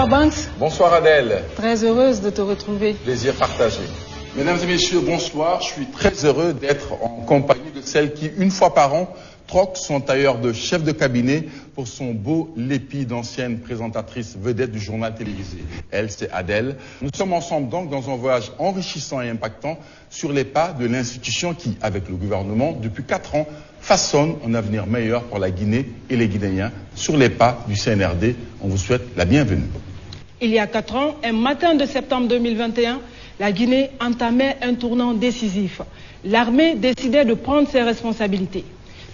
Bonsoir Banks. Bonsoir Adèle. Très heureuse de te retrouver. Plaisir partagé. Mesdames et messieurs, bonsoir. Je suis très heureux d'être en compagnie de celle qui, une fois par an, troque son tailleur de chef de cabinet pour son beau lépi d'ancienne présentatrice vedette du journal télévisé. Elle, c'est Adèle. Nous sommes ensemble donc dans un voyage enrichissant et impactant sur les pas de l'institution qui, avec le gouvernement, depuis 4 ans, façonne un avenir meilleur pour la Guinée et les Guinéens sur les pas du CNRD. On vous souhaite la bienvenue. Il y a 4 ans, un matin de septembre 2021, la Guinée entamait un tournant décisif. L'armée décidait de prendre ses responsabilités.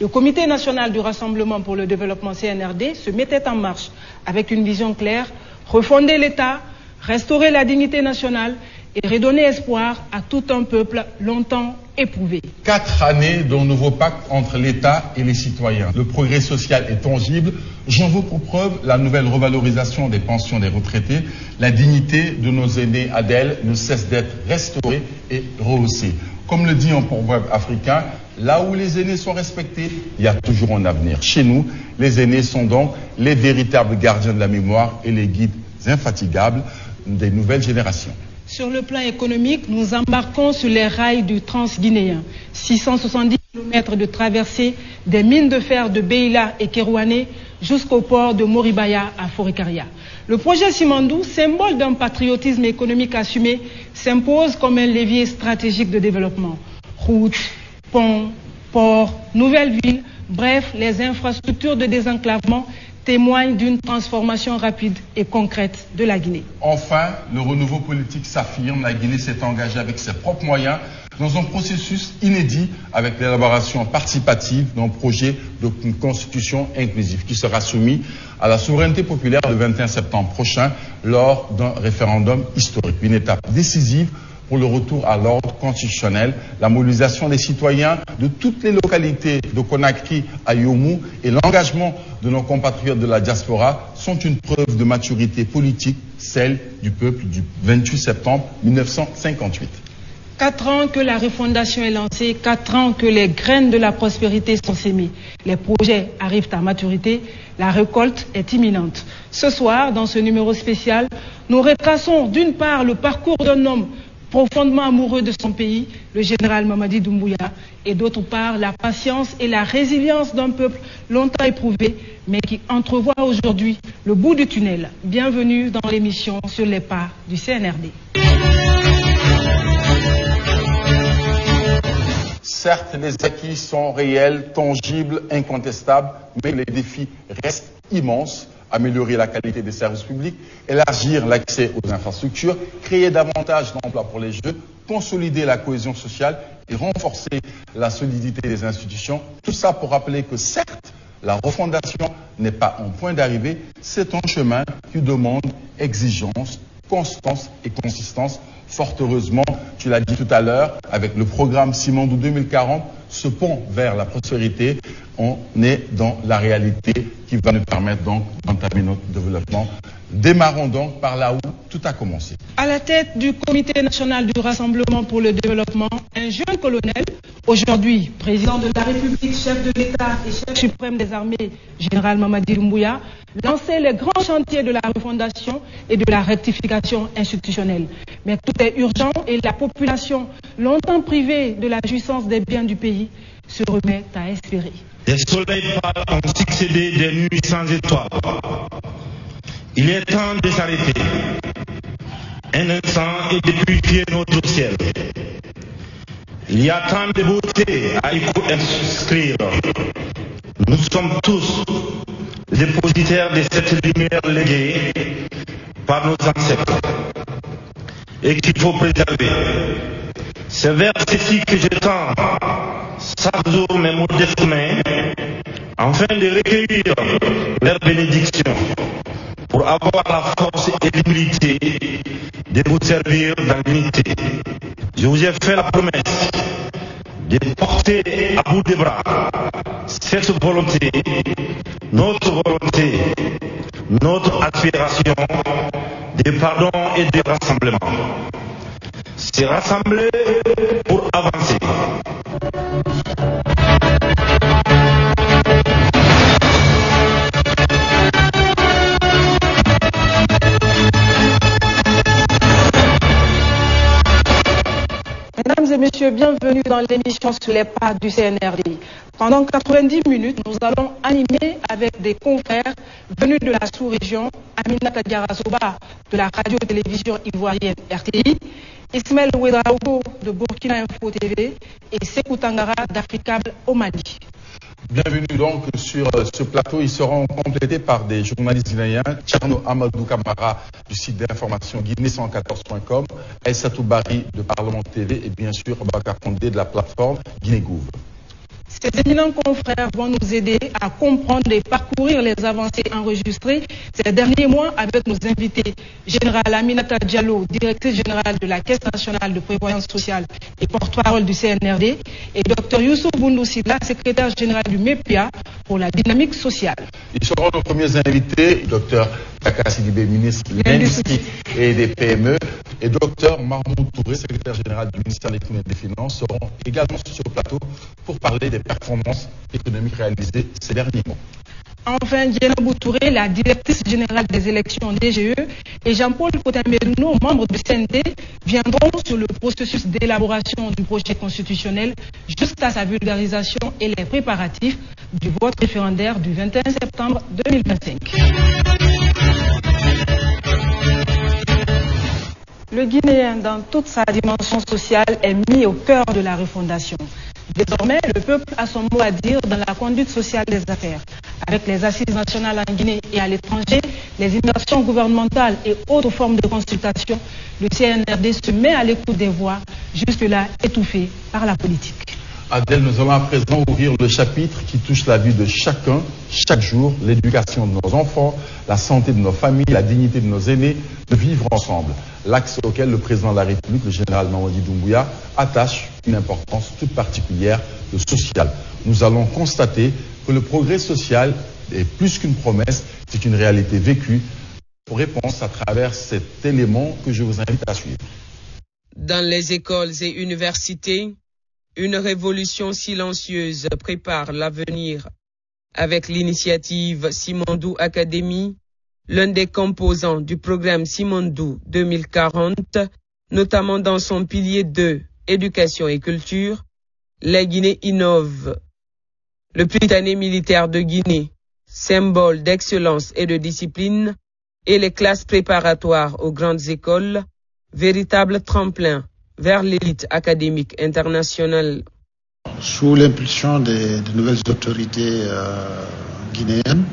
Le Comité national du Rassemblement pour le développement CNRD se mettait en marche avec une vision claire, refonder l'État, restaurer la dignité nationale et redonner espoir à tout un peuple longtemps éprouvé. 4 années d'un nouveau pacte entre l'État et les citoyens. Le progrès social est tangible. J'en veux pour preuve la nouvelle revalorisation des pensions des retraités. La dignité de nos aînés, Adèle, ne cesse d'être restaurée et rehaussée. Comme le dit un proverbe africain, là où les aînés sont respectés, il y a toujours un avenir. Chez nous, les aînés sont donc les véritables gardiens de la mémoire et les guides infatigables des nouvelles générations. Sur le plan économique, nous embarquons sur les rails du Transguinéen. 670 km de traversée des mines de fer de Beila et Kerouané jusqu'au port de Moribaya à Forikaria. Le projet Simandou, symbole d'un patriotisme économique assumé, s'impose comme un levier stratégique de développement. Routes, ponts, ports, nouvelles villes, bref, les infrastructures de désenclavement témoignent d'une transformation rapide et concrète de la Guinée. Enfin, le renouveau politique s'affirme. La Guinée s'est engagée avec ses propres moyens dans un processus inédit avec l'élaboration participative d'un projet de constitution inclusive qui sera soumis à la souveraineté populaire le 21 septembre prochain lors d'un référendum historique. Une étape décisive pour le retour à l'ordre constitutionnel, la mobilisation des citoyens de toutes les localités de Conakry à Yomou et l'engagement de nos compatriotes de la diaspora sont une preuve de maturité politique, celle du peuple du 28 septembre 1958. 4 ans que la refondation est lancée, 4 ans que les graines de la prospérité sont sémées. Les projets arrivent à maturité, la récolte est imminente. Ce soir, dans ce numéro spécial, nous retraçons d'une part le parcours d'un homme profondément amoureux de son pays, le général Mamadi Doumbouya, et d'autre part la patience et la résilience d'un peuple longtemps éprouvé, mais qui entrevoit aujourd'hui le bout du tunnel. Bienvenue dans l'émission Sur les pas du CNRD. Certes, les acquis sont réels, tangibles, incontestables, mais les défis restent immenses. Améliorer la qualité des services publics, élargir l'accès aux infrastructures, créer davantage d'emplois pour les jeunes, consolider la cohésion sociale et renforcer la solidité des institutions. Tout ça pour rappeler que certes, la refondation n'est pas un point d'arrivée, c'est un chemin qui demande exigence, constance et consistance. Fort heureusement, tu l'as dit tout à l'heure, avec le programme Simandou 2040, ce pont vers la prospérité, on est dans la réalité qui va nous permettre donc d'entamer notre développement. Démarrons donc par là où tout a commencé. À la tête du Comité national du Rassemblement pour le développement, un jeune colonel, aujourd'hui président de la République, chef de l'État et chef suprême des armées, général Mamadi Doumbouya, lançait les grands chantiers de la refondation et de la rectification institutionnelle. Mais tout est urgent et la population, longtemps privée de la jouissance des biens du pays, se remet à espérer. Des soleils pâles ont succédé des nuits sans étoiles. Il est temps de s'arrêter un instant et de purifier notre ciel. Il y a tant de beauté à y inscrire. Nous sommes tous dépositaires de cette lumière léguée par nos ancêtres et qu'il faut préserver. C'est vers ceci que je tends chaque jour mes modestes mains afin de recueillir leur bénédiction pour avoir la force et l'humilité de vous servir dans l'unité. Je vous ai fait la promesse de porter à bout des bras cette volonté, notre aspiration de pardon et de rassemblement. C'est rassembler pour avancer. Mesdames et messieurs, bienvenue dans l'émission Sur les pas du CNRD. Pendant 90 minutes, nous allons animer avec des confrères venus de la sous-région, Aminata Diarasoba de la radio-télévision ivoirienne RTI, Ismaël Ouedraogo de Burkina Info TV et Sekou Tangara d'Africable au Mali. Bienvenue donc sur ce plateau. Ils seront complétés par des journalistes guinéens, Tcherno Amadou Kamara du site d'information guinée114.com, Aïssatou Bari de Parlement TV et bien sûr Bakar Kondé de la plateforme Guinée-Gouv. Ces éminents confrères vont nous aider à comprendre et parcourir les avancées enregistrées ces derniers mois avec nos invités. Général Aminata Diallo, directrice générale de la Caisse nationale de prévoyance sociale et porte-parole du CNRD, et Dr Youssou Boundoussila, secrétaire général du MEPIA pour la dynamique sociale. Ils seront nos premiers invités, Dr Kaka Sidibé, ministre de l'Industrie et des PME, et Dr Mahmoud Touré, secrétaire général du ministère de l'Économie et des Finances, seront également sur ce plateau pour parler des performances économiques réalisées ces derniers mois. Enfin, Diana Boutouré, la directrice générale des élections DGE, et Jean-Paul Kotamerino, membre du CNT, viendront sur le processus d'élaboration du projet constitutionnel jusqu'à sa vulgarisation et les préparatifs du vote référendaire du 21 septembre 2025. Le Guinéen, dans toute sa dimension sociale, est mis au cœur de la refondation. Désormais, le peuple a son mot à dire dans la conduite sociale des affaires. Avec les assises nationales en Guinée et à l'étranger, les immersions gouvernementales et autres formes de consultation, le CNRD se met à l'écoute des voix, jusque-là étouffées par la politique. Adèle, nous allons à présent ouvrir le chapitre qui touche la vie de chacun, chaque jour, l'éducation de nos enfants, la santé de nos familles, la dignité de nos aînés, de vivre ensemble. L'axe auquel le président de la République, le général Mamadi Doumbouya, attache une importance toute particulière, le social. Nous allons constater que le progrès social est plus qu'une promesse, c'est une réalité vécue. Pour réponse à travers cet élément que je vous invite à suivre. Dans les écoles et universités, une révolution silencieuse prépare l'avenir. Avec l'initiative Simondou Academy, l'un des composants du programme Simondou 2040, notamment dans son pilier 2, éducation et culture, la Guinée innove. Le Prytanée militaire de Guinée, symbole d'excellence et de discipline, et les classes préparatoires aux grandes écoles, véritable tremplin vers l'élite académique internationale. Sous l'impulsion des nouvelles autorités guinéennes,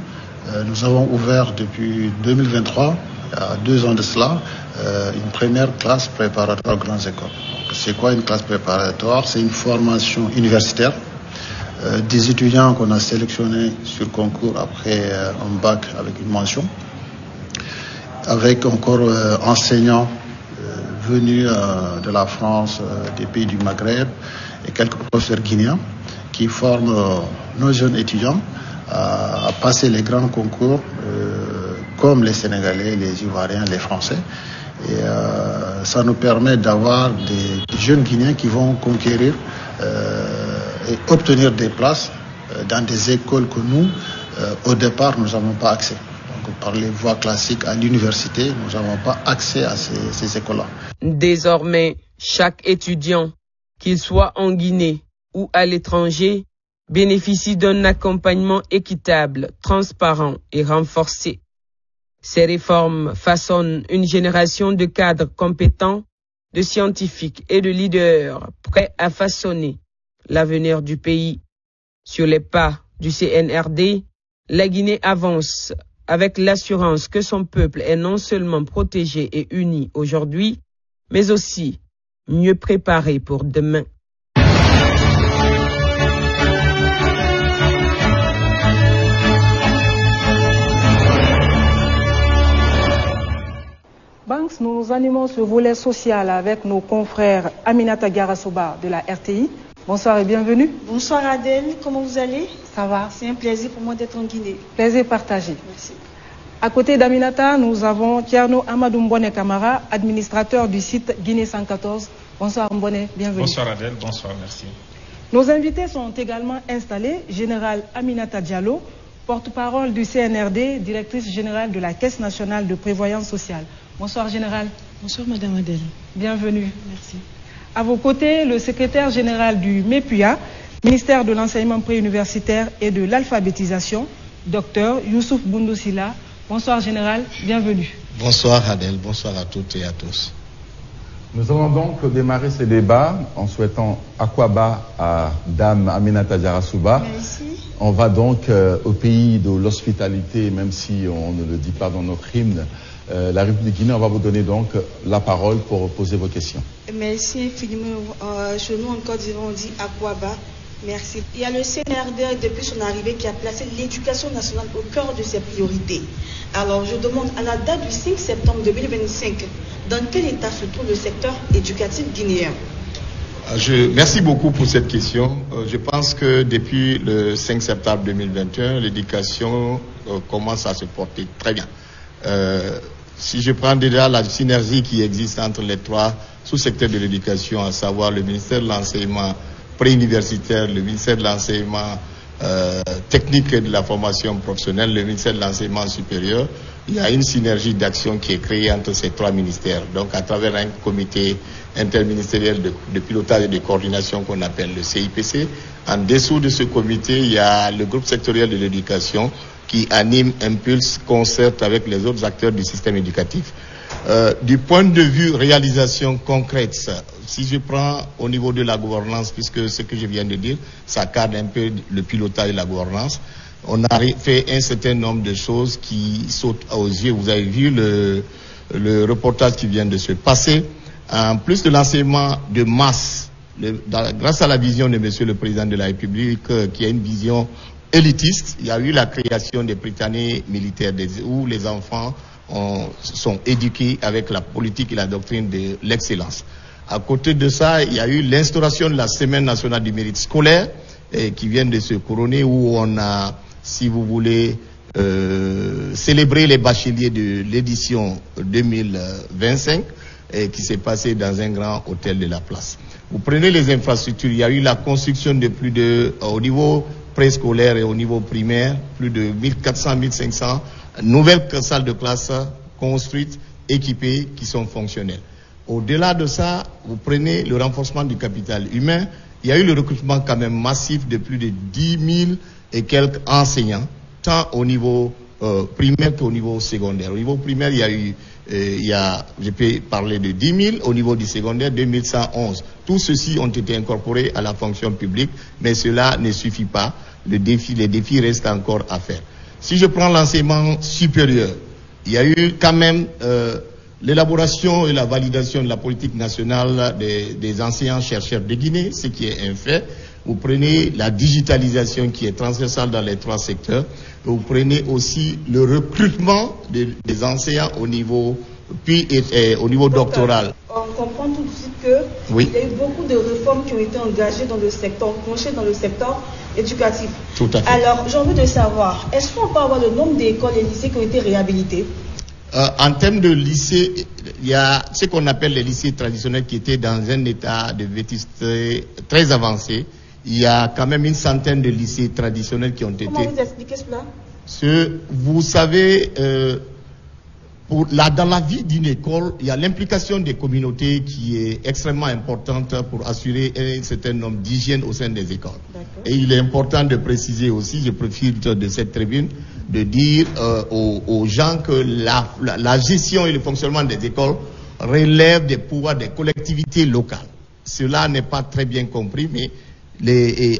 nous avons ouvert depuis 2023, il y a 2 ans de cela, une première classe préparatoire aux grandes écoles. C'est quoi une classe préparatoire? C'est une formation universitaire. Des étudiants qu'on a sélectionnés sur concours après un bac avec une mention, avec encore enseignants venus de la France, des pays du Maghreb et quelques professeurs guinéens qui forment nos jeunes étudiants à passer les grands concours comme les Sénégalais, les Ivoiriens, les Français. Et ça nous permet d'avoir des jeunes Guinéens qui vont conquérir et obtenir des places dans des écoles que nous, au départ, nous n'avons pas accès. Donc, par les voies classiques à l'université, nous n'avons pas accès à ces écoles-là. Désormais, chaque étudiant, qu'il soit en Guinée ou à l'étranger, bénéficie d'un accompagnement équitable, transparent et renforcé. Ces réformes façonnent une génération de cadres compétents, de scientifiques et de leaders prêts à façonner l'avenir du pays. Sur les pas du CNRD, la Guinée avance avec l'assurance que son peuple est non seulement protégé et uni aujourd'hui, mais aussi mieux préparé pour demain. Banks, nous animons ce volet social avec nos confrères Aminata Diarasoba de la RTI. Bonsoir et bienvenue. Bonsoir Adèle, comment vous allez? Ça va. C'est un plaisir pour moi d'être en Guinée. Plaisir partagé. Merci. À côté d'Aminata, nous avons Tcherno Amadou Mbone Kamara, administrateur du site Guinée 114. Bonsoir Mbone, bienvenue. Bonsoir Adèle, bonsoir, merci. Nos invités sont également installés. Général Aminata Diallo, porte-parole du CNRD, directrice générale de la Caisse nationale de prévoyance sociale. Bonsoir Général. Bonsoir Madame Adèle. Bienvenue. Merci. À vos côtés, le secrétaire général du MEPUA, ministère de l'Enseignement préuniversitaire et de l'Alphabétisation, Dr Youssouf Boundoussila. Bonsoir Général, bienvenue. Bonsoir Adèle, bonsoir à toutes et à tous. Nous allons donc démarrer ces débats en souhaitant Akwaba à Dame Aminata Diarra-Souba. Merci. On va donc au pays de l'hospitalité, même si on ne le dit pas dans notre hymne, la République Guinée. On va vous donner donc la parole pour poser vos questions. Merci infiniment. Chez nous en Côte d'Ivoire, on dit Akwaba. Merci. Il y a le CNRD depuis son arrivée qui a placé l'éducation nationale au cœur de ses priorités. Alors je demande à la date du 5 septembre 2025, dans quel état se trouve le secteur éducatif guinéen? Merci beaucoup pour cette question. Je pense que depuis le 5 septembre 2021, l'éducation commence à se porter très bien. Si je prends déjà la synergie qui existe entre les trois sous-secteurs de l'éducation, à savoir le ministère de l'enseignement préuniversitaire, le ministère de l'enseignement technique et de la formation professionnelle, le ministère de l'enseignement supérieur, il y a une synergie d'action qui est créée entre ces trois ministères. Donc à travers un comité interministériel de pilotage et de coordination qu'on appelle le CIPC. En dessous de ce comité, il y a le groupe sectoriel de l'éducation qui anime, impulse, concerte avec les autres acteurs du système éducatif. Du point de vue réalisation concrète, si je prends au niveau de la gouvernance, puisque ce que je viens de dire, ça cadre un peu le pilotage de la gouvernance, on a fait un certain nombre de choses qui sautent aux yeux. Vous avez vu le reportage qui vient de se passer. En plus de l'enseignement de masse, grâce à la vision de Monsieur le Président de la République, qui a une vision élitiste, il y a eu la création des Britanniques militaires où les enfants sont éduqués avec la politique et la doctrine de l'excellence. À côté de ça, il y a eu l'instauration de la Semaine nationale du mérite scolaire qui vient de se couronner, où on a, si vous voulez, célébré les bacheliers de l'édition 2025 qui s'est passé dans un grand hôtel de la place. Vous prenez les infrastructures, il y a eu la construction de plus de, au niveau préscolaire et au niveau primaire, plus de 1400-1500 nouvelles salles de classe construites, équipées, qui sont fonctionnelles. Au-delà de ça, vous prenez le renforcement du capital humain. Il y a eu le recrutement quand même massif de plus de 10 000 et quelques enseignants, tant au niveau primaire qu'au niveau secondaire. Au niveau primaire, il y a eu, je peux parler de 10 000, au niveau du secondaire, 2111. Tous ceux-ci ont été incorporés à la fonction publique, mais cela ne suffit pas. Les défis restent encore à faire. Si je prends l'enseignement supérieur, il y a eu quand même l'élaboration et la validation de la politique nationale des enseignants-chercheurs de Guinée, ce qui est un fait. Vous prenez la digitalisation qui est transversale dans les trois secteurs. Vous prenez aussi le recrutement des enseignants au niveau, puis au niveau doctoral. On comprend tout de suite que oui, il y a eu beaucoup de réformes qui ont été engagées dans le secteur, penchées dans le secteur éducatif. Tout à fait. Alors, j'ai envie de savoir, est-ce qu'on peut avoir le nombre d'écoles et lycées qui ont été réhabilités? En termes de lycées, il y a ce qu'on appelle les lycées traditionnels qui étaient dans un état de vétusté très avancé. Il y a quand même une centaine de lycées traditionnels qui ont été... Comment vous expliquez cela? Vous savez, dans la vie d'une école, il y a l'implication des communautés qui est extrêmement importante pour assurer un certain nombre d'hygiène au sein des écoles. Et il est important de préciser aussi, je profite de cette tribune, de dire aux gens que la gestion et le fonctionnement des écoles relèvent des pouvoirs des collectivités locales. Cela n'est pas très bien compris, mais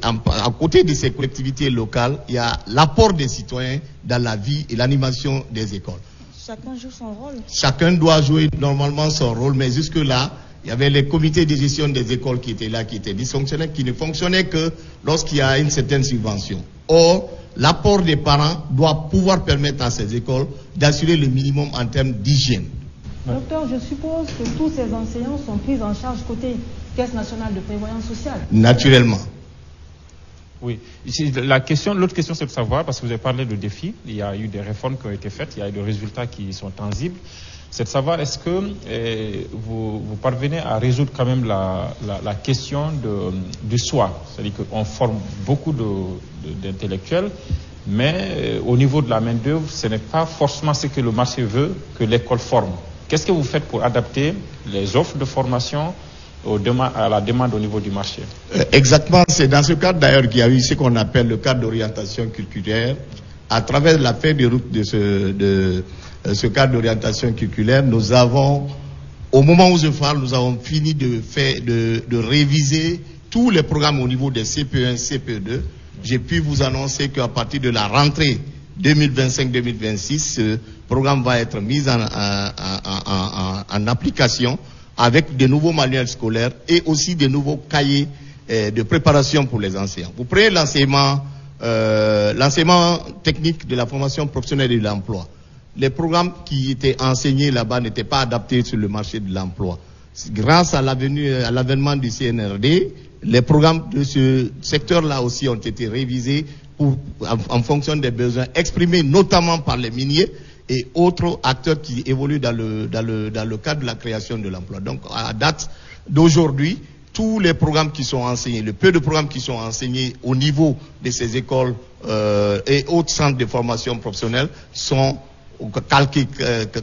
à côté de ces collectivités locales, il y a l'apport des citoyens dans la vie et l'animation des écoles. Chacun joue son rôle. Chacun doit jouer normalement son rôle, mais jusque-là, il y avait les comités de gestion des écoles qui étaient là, qui étaient dysfonctionnels, qui ne fonctionnaient que lorsqu'il y a une certaine subvention. Or, l'apport des parents doit pouvoir permettre à ces écoles d'assurer le minimum en termes d'hygiène. Docteur, je suppose que tous ces enseignants sont pris en charge côté Caisse nationale de prévoyance sociale. Naturellement. Oui. L'autre question, c'est de savoir, parce que vous avez parlé de défis, il y a eu des réformes qui ont été faites, il y a eu des résultats qui sont tangibles. C'est de savoir, est-ce que vous parvenez à résoudre quand même la question du soi. C'est-à-dire qu'on forme beaucoup d'intellectuels, mais au niveau de la main-d'œuvre, ce n'est pas forcément ce que le marché veut que l'école forme. Qu'est-ce que vous faites pour adapter les offres de formation à la demande au niveau du marché. Exactement, c'est dans ce cadre d'ailleurs qu'il y a eu ce qu'on appelle le cadre d'orientation curriculaire. À travers la feuille de route de ce cadre d'orientation curriculaire, nous avons, au moment où je parle, nous avons fini de réviser tous les programmes au niveau des CPE1, CPE2. J'ai pu vous annoncer qu'à partir de la rentrée 2025-2026, ce programme va être mis en application avec de nouveaux manuels scolaires et aussi de nouveaux cahiers de préparation pour les enseignants. Vous prenez l'enseignement technique de la formation professionnelle et de l'emploi. Les programmes qui étaient enseignés là-bas n'étaient pas adaptés sur le marché de l'emploi. Grâce à l'avènement du CNRD, les programmes de ce secteur-là aussi ont été révisés en fonction des besoins exprimés notamment par les miniers et autres acteurs qui évoluent dans le cadre de la création de l'emploi. Donc, à date d'aujourd'hui, tous les programmes qui sont enseignés, le peu de programmes qui sont enseignés au niveau de ces écoles et autres centres de formation professionnelle sont calqués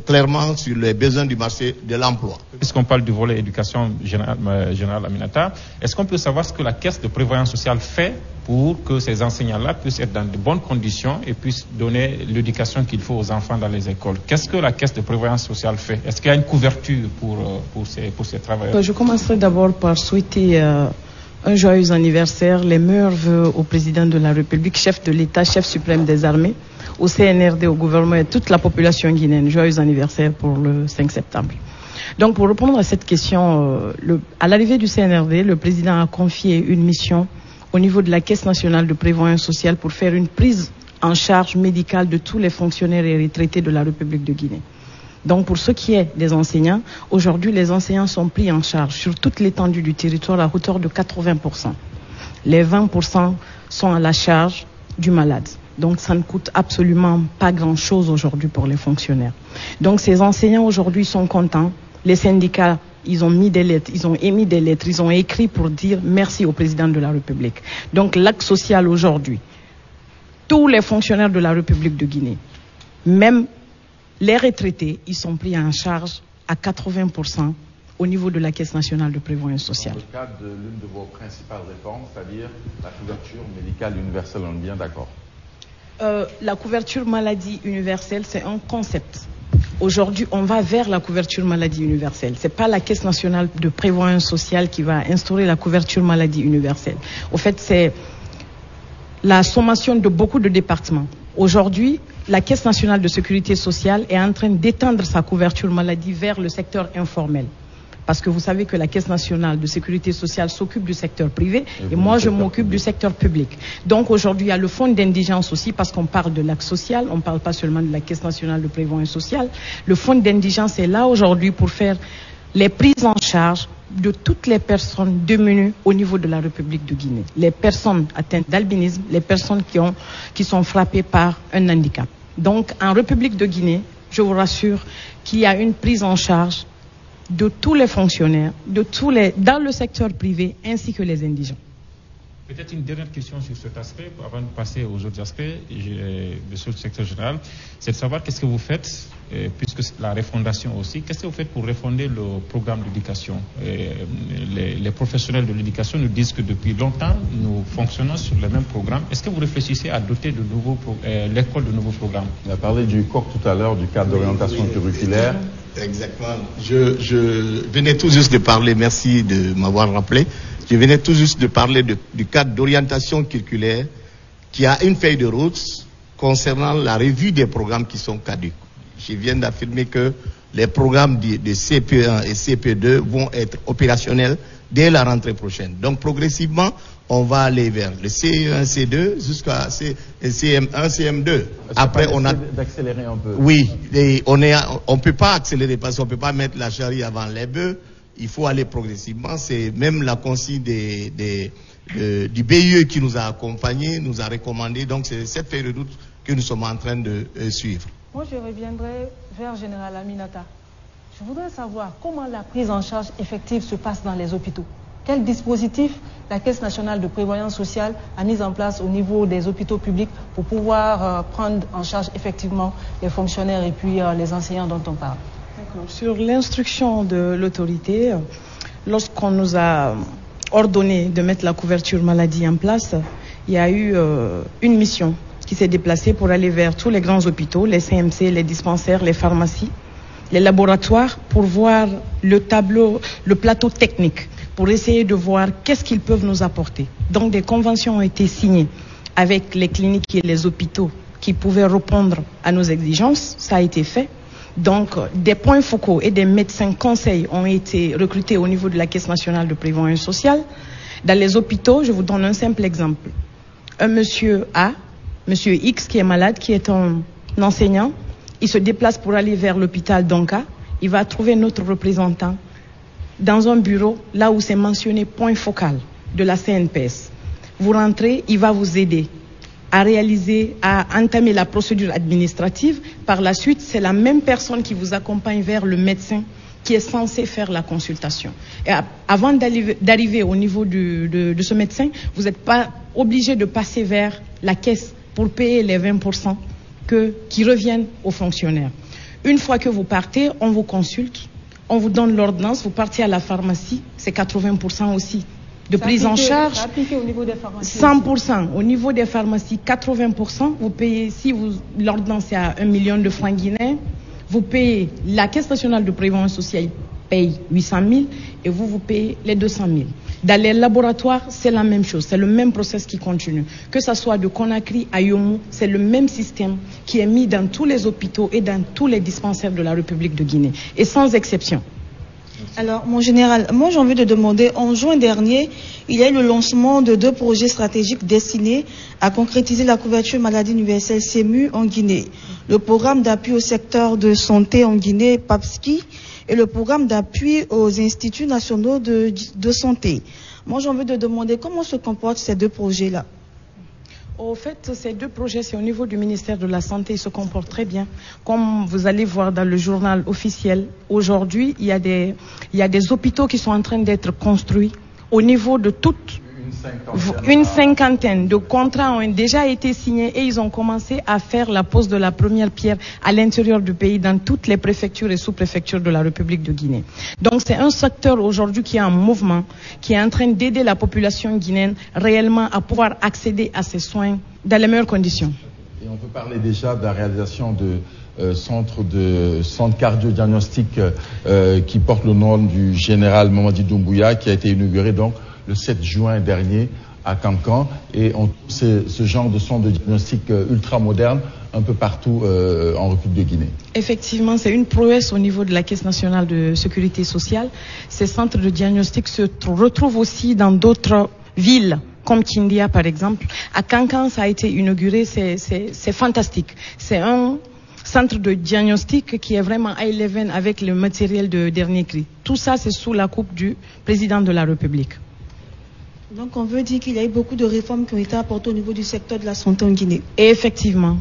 clairement sur les besoins du marché de l'emploi. Puisqu'on parle du volet éducation générale Aminata, est-ce qu'on peut savoir ce que la Caisse de prévoyance sociale fait pour que ces enseignants-là puissent être dans de bonnes conditions et puissent donner l'éducation qu'il faut aux enfants dans les écoles? Qu'est-ce que la Caisse de prévoyance sociale fait? Est-ce qu'il y a une couverture pour ces travailleurs? Je commencerai d'abord par souhaiter un joyeux anniversaire, les meilleurs vœux au président de la République, chef de l'État, chef suprême des armées, au CNRD, au gouvernement et toute la population guinéenne. Joyeux anniversaire pour le 5 septembre. Donc, pour répondre à cette question, à l'arrivée du CNRD, le président a confié une mission au niveau de la Caisse nationale de prévoyance sociale pour faire une prise en charge médicale de tous les fonctionnaires et retraités de la République de Guinée. Donc, pour ce qui est des enseignants, aujourd'hui, les enseignants sont pris en charge sur toute l'étendue du territoire à hauteur de 80%. Les 20% sont à la charge du malade. Donc, ça ne coûte absolument pas grand-chose aujourd'hui pour les fonctionnaires. Donc, ces enseignants aujourd'hui sont contents. Les syndicats, ils ont mis des lettres, ils ont émis des lettres, ils ont écrit pour dire merci au président de la République. Donc, l'acte social aujourd'hui, tous les fonctionnaires de la République de Guinée, même les retraités, ils sont pris en charge à 80% au niveau de la Caisse nationale de prévoyance sociale. Dans le cadre de l'une de vos principales réformes, c'est-à-dire la couverture médicale universelle, on est bien d'accord? La couverture maladie universelle, c'est un concept. Aujourd'hui, on va vers la couverture maladie universelle. Ce n'est pas la Caisse nationale de prévoyance sociale qui va instaurer la couverture maladie universelle. Au fait, c'est la sommation de beaucoup de départements. Aujourd'hui, la Caisse nationale de sécurité sociale est en train d'étendre sa couverture maladie vers le secteur informel. Parce que vous savez que la Caisse nationale de sécurité sociale s'occupe du secteur privé et moi je m'occupe du secteur public. Donc aujourd'hui il y a le fonds d'indigence aussi parce qu'on parle de l'acte social, on ne parle pas seulement de la Caisse nationale de prévoyance sociale. Le fonds d'indigence est là aujourd'hui pour faire les prises en charge de toutes les personnes démunies au niveau de la République de Guinée. Les personnes atteintes d'albinisme, les personnes qui sont frappées par un handicap. Donc en République de Guinée, je vous rassure qu'il y a une prise en charge de tous les fonctionnaires, dans le secteur privé ainsi que les indigents. Peut-être une dernière question sur cet aspect, avant de passer aux autres aspects sur le secteur général, c'est de savoir qu'est-ce que vous faites, puisque c'est la refondation aussi, qu'est-ce que vous faites pour refonder le programme d'éducation? Les professionnels de l'éducation nous disent que depuis longtemps, nous fonctionnons sur le même programme. Est-ce que vous réfléchissez à doter de l'école de nouveaux programmes? On a parlé du COC tout à l'heure, du cadre d'orientation curriculaire. Exactement. Je venais tout juste de parler, merci de m'avoir rappelé. Je venais tout juste de parler du cadre d'orientation curriculaire qui a une feuille de route concernant la revue des programmes qui sont caducs. Je viens d'affirmer que les programmes de CP1 et CP2 vont être opérationnels dès la rentrée prochaine. Donc progressivement, on va aller vers le CE1, C2 jusqu'à CM1, CM2. Après, on a d'accélérer un peu. Oui, on peut pas accélérer parce qu'on peut pas mettre la charrue avant les bœufs. Il faut aller progressivement. C'est même la consigne du BIE qui nous a accompagnés, nous a recommandé. Donc c'est cette feuille de route que nous sommes en train de suivre. Moi, je reviendrai vers Général Aminata. Je voudrais savoir comment la prise en charge effective se passe dans les hôpitaux. Quel dispositif la Caisse nationale de prévoyance sociale a mis en place au niveau des hôpitaux publics pour pouvoir prendre en charge effectivement les fonctionnaires et puis les enseignants dont on parle? Sur l'instruction de l'autorité, lorsqu'on nous a ordonné de mettre la couverture maladie en place, il y a eu une mission qui s'est déplacée pour aller vers tous les grands hôpitaux, les CMC, les dispensaires, les pharmacies, les laboratoires, pour voir le tableau, le plateau technique, pour essayer de voir qu'est-ce qu'ils peuvent nous apporter. Donc des conventions ont été signées avec les cliniques et les hôpitaux qui pouvaient répondre à nos exigences. Ça a été fait. Donc des points focaux et des médecins conseils ont été recrutés au niveau de la Caisse nationale de prévoyance sociale. Dans les hôpitaux, je vous donne un simple exemple. Un monsieur A, monsieur X qui est malade, qui est un enseignant, il se déplace pour aller vers l'hôpital Donka, il va trouver notre représentant dans un bureau, là où c'est mentionné point focal de la CNPS. Vous rentrez, il va vous aider à réaliser, à entamer la procédure administrative. Par la suite, c'est la même personne qui vous accompagne vers le médecin qui est censé faire la consultation. Et avant d'arriver au niveau de ce médecin, vous n'êtes pas obligé de passer vers la caisse pour payer les 20% qui reviennent aux fonctionnaires. Une fois que vous partez, on vous consulte, on vous donne l'ordonnance, vous partez à la pharmacie, c'est 80% aussi de prise en charge. Ça applique au niveau des pharmacies 100%. Au niveau des pharmacies, 80%. Vous payez, si l'ordonnance est à 1 million de francs guinéens, vous payez, la Caisse nationale de prévoyance sociale paye 800 000 et vous payez les 200 000. Dans les laboratoires, c'est la même chose, c'est le même process qui continue. Que ce soit de Conakry à Yomu, c'est le même système qui est mis dans tous les hôpitaux et dans tous les dispensaires de la République de Guinée, et sans exception. Alors, mon général, moi j'ai envie de demander, en juin dernier, il y a eu le lancement de 2 projets stratégiques destinés à concrétiser la couverture maladie universelle CEMU en Guinée. Le programme d'appui au secteur de santé en Guinée, PAPSKI, et le programme d'appui aux instituts nationaux de santé. Moi j'ai envie de demander comment se comportent ces 2 projets-là. Au fait, ces 2 projets, c'est au niveau du ministère de la Santé, ils se comportent très bien. Comme vous allez voir dans le journal officiel, aujourd'hui, il y a des hôpitaux qui sont en train d'être construits au niveau de toutes. Une cinquantaine de contrats ont déjà été signés et ils ont commencé à faire la pose de la première pierre à l'intérieur du pays, dans toutes les préfectures et sous-préfectures de la République de Guinée. Donc c'est un secteur aujourd'hui qui est en mouvement, qui est en train d'aider la population guinéenne réellement à pouvoir accéder à ces soins dans les meilleures conditions. Et on peut parler déjà de la réalisation de centre cardio-diagnostic qui porte le nom du général Mamadi Doumbouya, qui a été inauguré donc le 7 juin dernier à Cancan, et on trouve ce genre de centre de diagnostic ultra moderne un peu partout en République de Guinée. Effectivement, c'est une prouesse au niveau de la Caisse nationale de sécurité sociale. Ces centres de diagnostic se retrouvent aussi dans d'autres villes, comme Kindia par exemple. À Cancan, ça a été inauguré, c'est fantastique. C'est un centre de diagnostic qui est vraiment high level avec le matériel de dernier cri. Tout ça, c'est sous la coupe du président de la République. Donc on veut dire qu'il y a eu beaucoup de réformes qui ont été apportées au niveau du secteur de la santé en Guinée. Et effectivement,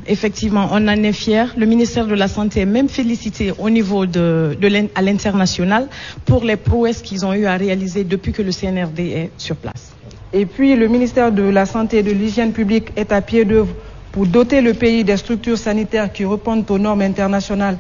on en est fiers. Le ministère de la Santé est même félicité au niveau à l'international pour les prouesses qu'ils ont eu à réaliser depuis que le CNRD est sur place. Et puis le ministère de la Santé et de l'Hygiène publique est à pied d'œuvre pour doter le pays des structures sanitaires qui répondent aux normes internationales